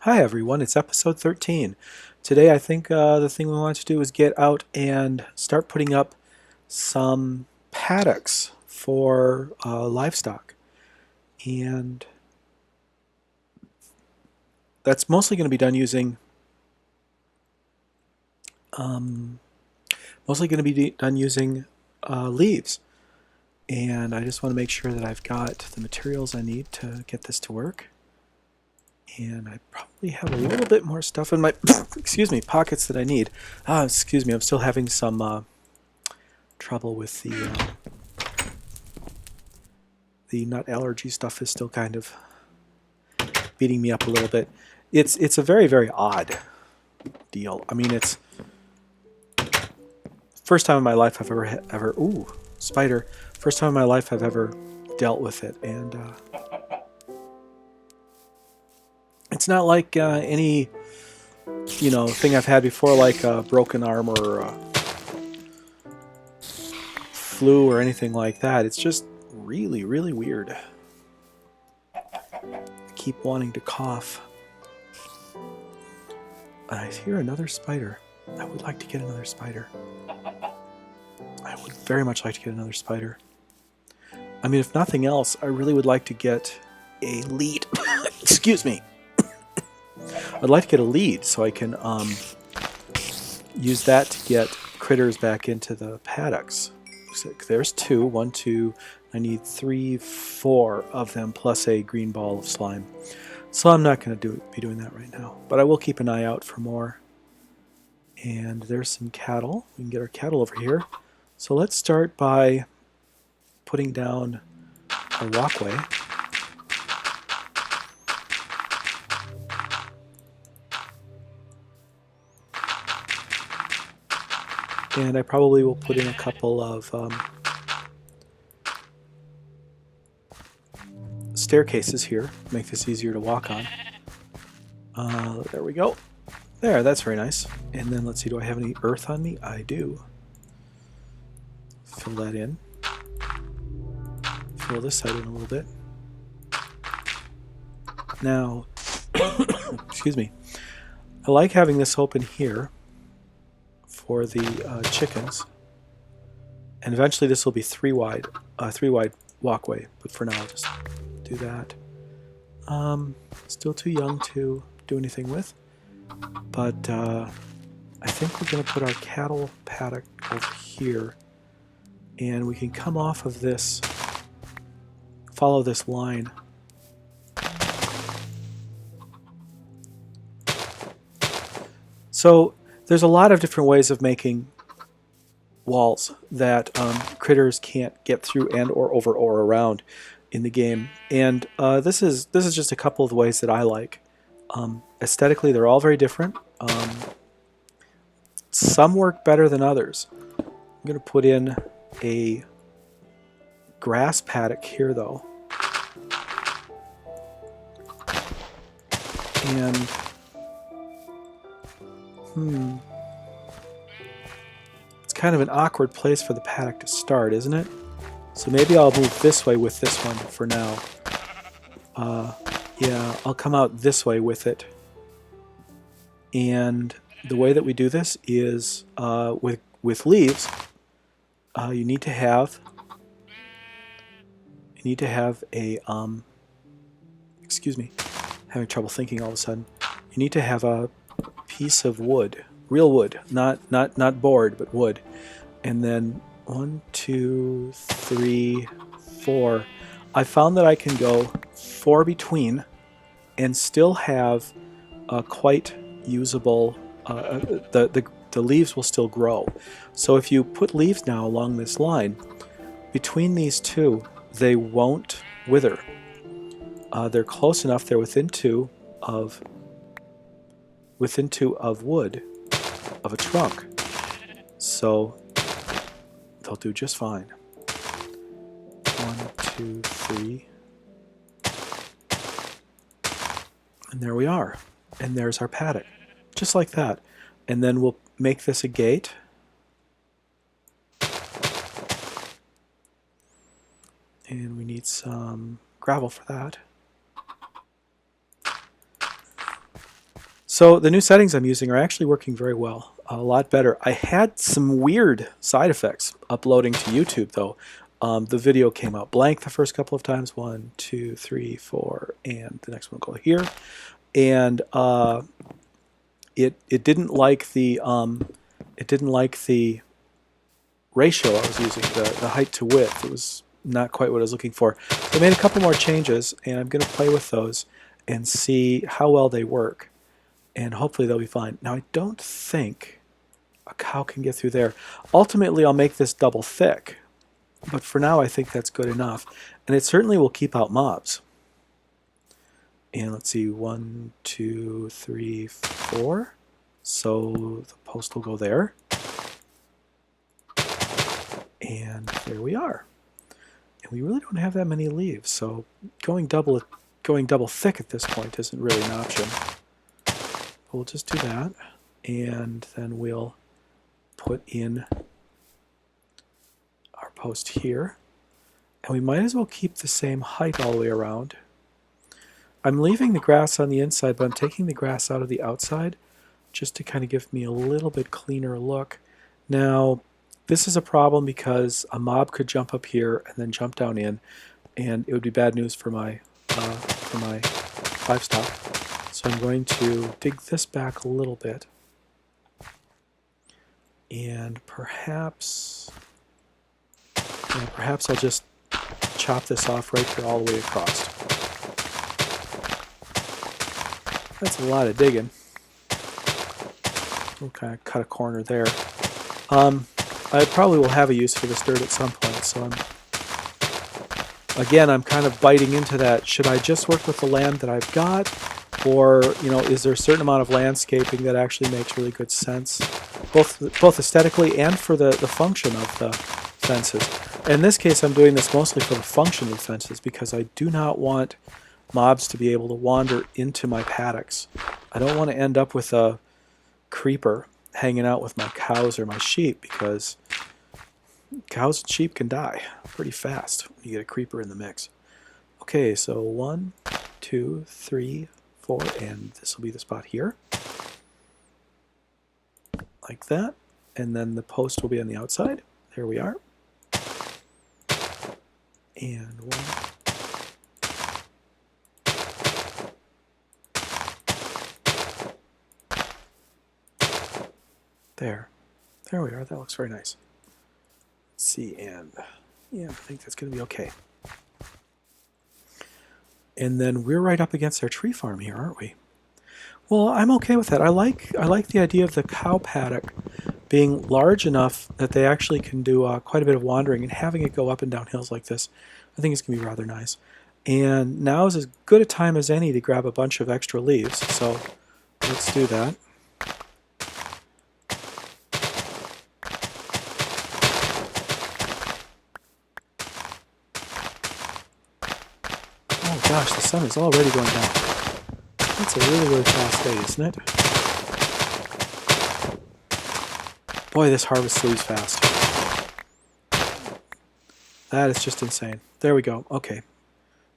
Hi everyone, it's episode 13. Today I think the thing we want to do is get out and start putting up some paddocks for livestock. And that's mostly going to be done using um, leaves. And I just want to make sure that I've got the materials I need to get this to work. And I probably have a little bit more stuff in my excuse me, pockets that I need. Excuse me, I'm still having some trouble with the nut allergy stuff is still kind of beating me up a little bit. It's a very odd deal. I mean, it's first time in my life I've ever ooh, spider. First time in my life I've ever dealt with it, and it's not like any thing I've had before, like a broken arm or flu or anything like that. It's just really weird. I keep wanting to cough. I hear another spider. I would like to get another spider. I would very much like to get another spider. I mean, if nothing else, I really would like to get a lead. Excuse me. I'd like to get a lead so I can use that to get critters back into the paddocks. So there's two. 1, 2. I need 3, 4 of them plus a green ball of slime. So I'm not going to be doing that right now. But I will keep an eye out for more. And there's some cattle. We can get our cattle over here. So let's start by putting down a walkway. And I probably will put in a couple of staircases here, make this easier to walk on. There we go. There, that's very nice. And then let's see, do I have any earth on me? I do. Fill that in. Fill this side in a little bit. Now, excuse me. I like having this open here for the chickens. And eventually this will be 3 wide walkway, but for now I'll just do that. Still too young to do anything with, but I think we're going to put our cattle paddock over here, and we can come off of this, follow this line. So there's a lot of different ways of making walls that critters can't get through and or over or around in the game, and this is just a couple of the ways that I like. Aesthetically, they're all very different. Some work better than others. I'm going to put in a grass paddock here, though, and it's kind of an awkward place for the paddock to start, isn't it? So maybe I'll move this way with this one for now. Yeah, I'll come out this way with it. And the way that we do this is with leaves. You need to have a excuse me, having trouble thinking all of a sudden. You need to have a piece of wood, real wood, not board, but wood, and then 1, 2, 3, 4. I found that I can go 4 between and still have a quite usable, the leaves will still grow. So if you put leaves now along this line, between these two, they won't wither. They're close enough, they're within 2 of wood, of a trunk. So they'll do just fine. 1, 2, 3. And there we are. And there's our paddock. Just like that. And then we'll make this a gate. And we need some gravel for that. So the new settings I'm using are actually working very well, a lot better. I had some weird side effects uploading to YouTube though. The video came out blank the first couple of times, 1, 2, 3, 4, and the next one will go here. And it didn't like the ratio I was using, the height to width. It was not quite what I was looking for. So I made a couple more changes, and I'm going to play with those and see how well they work. And hopefully they'll be fine. Now I don't think a cow can get through there. Ultimately I'll make this double thick, but for now I think that's good enough. And it certainly will keep out mobs. And let's see, 1, 2, 3, 4. So the post will go there. And there we are. And we really don't have that many leaves, so going double thick at this point isn't really an option. We'll just do that, and then we'll put in our post here. And we might as well keep the same height all the way around. I'm leaving the grass on the inside, but I'm taking the grass out of the outside just to kind of give me a little bit cleaner look. Now, this is a problem because a mob could jump up here and then jump down in, and it would be bad news for my livestock. So I'm going to dig this back a little bit, and perhaps I'll just chop this off right here all the way across. That's a lot of digging. We'll kind of cut a corner there. I probably will have a use for this dirt at some point, so I'm kind of biting into that. Should I just work with the land that I've got? Or, is there a certain amount of landscaping that actually makes really good sense, both aesthetically and for the function of the fences? In this case, I'm doing this mostly for the function of the fences because I do not want mobs to be able to wander into my paddocks. I don't want to end up with a creeper hanging out with my cows or my sheep, because cows and sheep can die pretty fast when you get a creeper in the mix. Okay, so 1, 2, 3, 4, and this will be the spot here, like that, and then the post will be on the outside. There we are. And 1. There we are. That looks very nice. Let's see, and yeah, I think that's going to be okay. And then we're right up against our tree farm here, aren't we? Well, I'm okay with that. I like the idea of the cow paddock being large enough that they actually can do quite a bit of wandering, and having it go up and down hills like this, I think it's going to be rather nice. And now is as good a time as any to grab a bunch of extra leaves, so let's do that. Oh gosh, the sun is already going down. That's a really, really fast day, isn't it? Boy, this harvest leaves fast. That is just insane. There we go. Okay.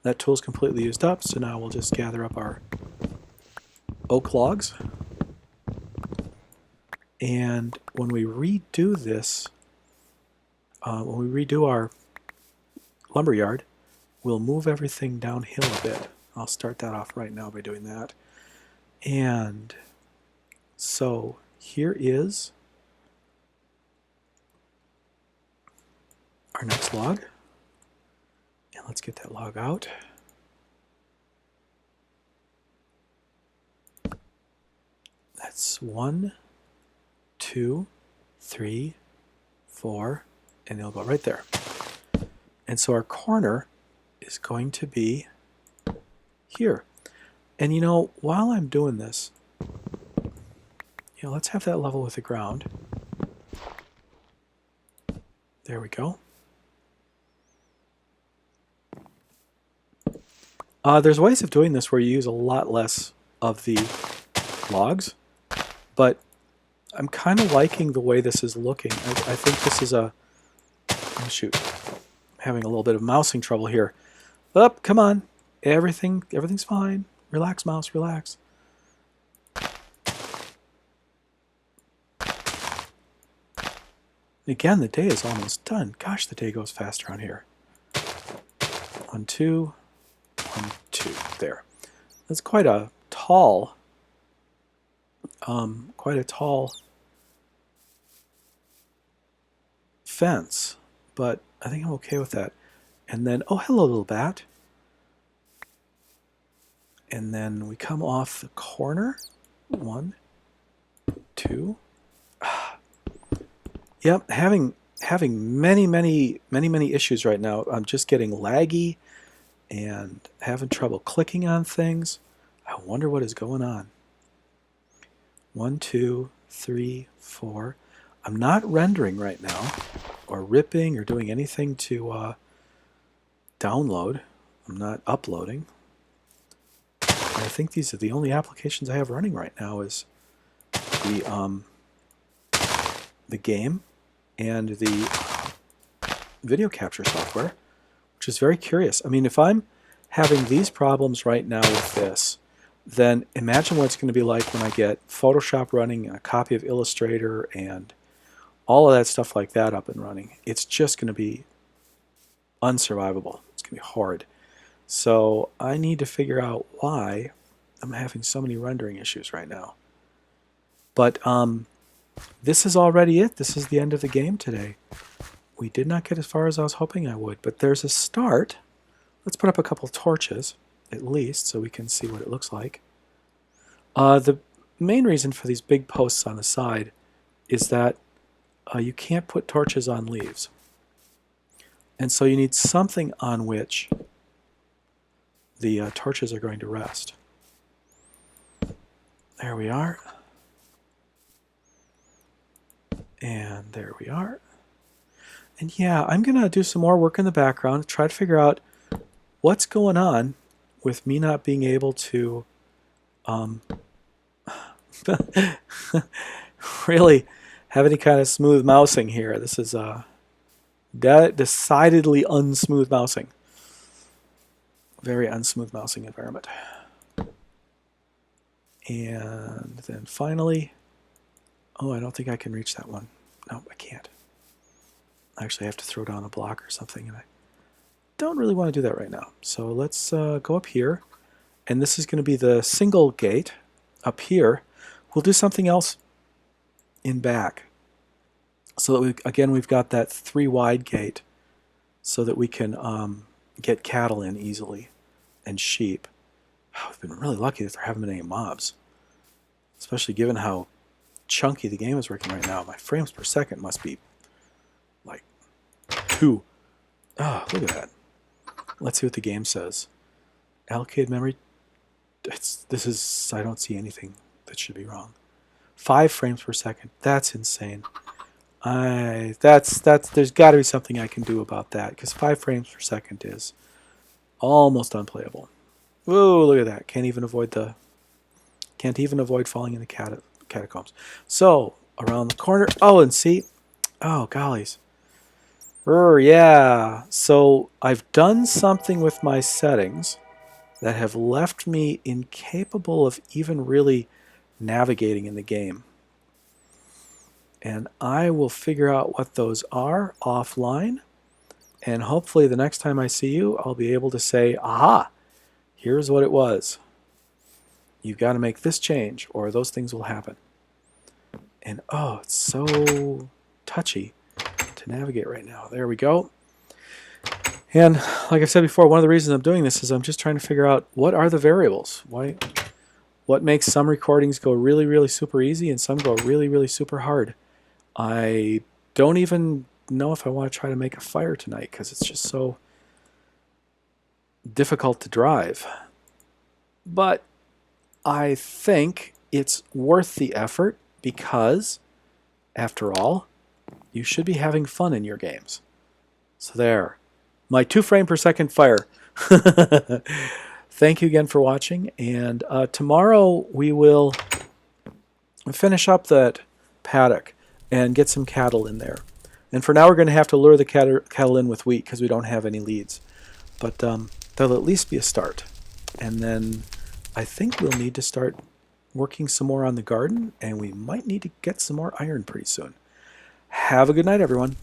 That tool's completely used up, so now we'll just gather up our oak logs. And when we redo this, when we redo our lumberyard, we'll move everything downhill a bit. I'll start that off right now by doing that. And so here is our next log. And let's get that log out. That's 1, 2, 3, 4, and it'll go right there. And so our corner is going to be here. And while I'm doing this, let's have that level with the ground. There we go. There's ways of doing this where you use a lot less of the logs, but I'm kind of liking the way this is looking. I think this is a... Oh, shoot. I'm having a little bit of mousing trouble here. Up, come on. Everything's fine. Relax, mouse, relax. Again, the day is almost done. Gosh, the day goes fast around here. 1, 2, 1, 2. There. That's quite a tall fence, but I think I'm okay with that. And then, oh, hello, little bat. And then we come off the corner. 1, 2. Yep, having many issues right now. I'm just getting laggy and having trouble clicking on things. I wonder what is going on. 1, 2, 3, 4. I'm not rendering right now, or ripping, or doing anything to download. I'm not uploading. I think these are the only applications I have running right now is the game and the video capture software, which is very curious. I mean, if I'm having these problems right now with this, then imagine what it's going to be like when I get Photoshop running, a copy of Illustrator, and all of that stuff like that up and running. It's just going to be unsurvivable. It's going to be hard. So I need to figure out why I'm having so many rendering issues right now. But this is already it. This is the end of the game today. We did not get as far as I was hoping I would, but there's a start. Let's put up a couple torches, at least, so we can see what it looks like. The main reason for these big posts on the side is that you can't put torches on leaves. And so you need something on which the torches are going to rest. There we are. And there we are. And yeah, I'm going to do some more work in the background, try to figure out what's going on with me not being able to really have any kind of smooth mousing here. This is decidedly unsmooth mousing. Very unsmooth mousing environment. And then finally, oh, I don't think I can reach that one. No, I can't. I actually have to throw down a block or something, and I don't really want to do that right now. So let's go up here, and this is going to be the single gate up here. We'll do something else in back, so that we've got that 3 wide gate, so that we can get cattle in easily and sheep. Oh, we've been really lucky that there haven't been any mobs, especially given how chunky the game is working right now. My frames per second must be like 2. Oh, look at that. Let's see what the game says. Allocated memory. This is, I don't see anything that should be wrong. 5 frames per second. That's insane. There's got to be something I can do about that, because 5 frames per second is almost unplayable. Whoa, look at that. Can't even avoid falling in the catacombs. So, around the corner. Oh, and see. Oh, gollies. Yeah. So, I've done something with my settings that have left me incapable of even really navigating in the game. And I will figure out what those are offline. And hopefully the next time I see you, I'll be able to say, aha, here's what it was. You've got to make this change, or those things will happen. And oh, it's so touchy to navigate right now. There we go. And like I said before, one of the reasons I'm doing this is I'm just trying to figure out what are the variables. What makes some recordings go really, really super easy and some go really, really super hard. I don't even know if I want to try to make a fire tonight because it's just so difficult to drive. But I think it's worth the effort because, after all, you should be having fun in your games. So there. My 2 frame per second fire. Thank you again for watching, and tomorrow we will finish up that paddock and get some cattle in there. And for now we're going to have to lure the cattle in with wheat because we don't have any leads. But that'll at least be a start. And then I think we'll need to start working some more on the garden, and we might need to get some more iron pretty soon. Have a good night, everyone.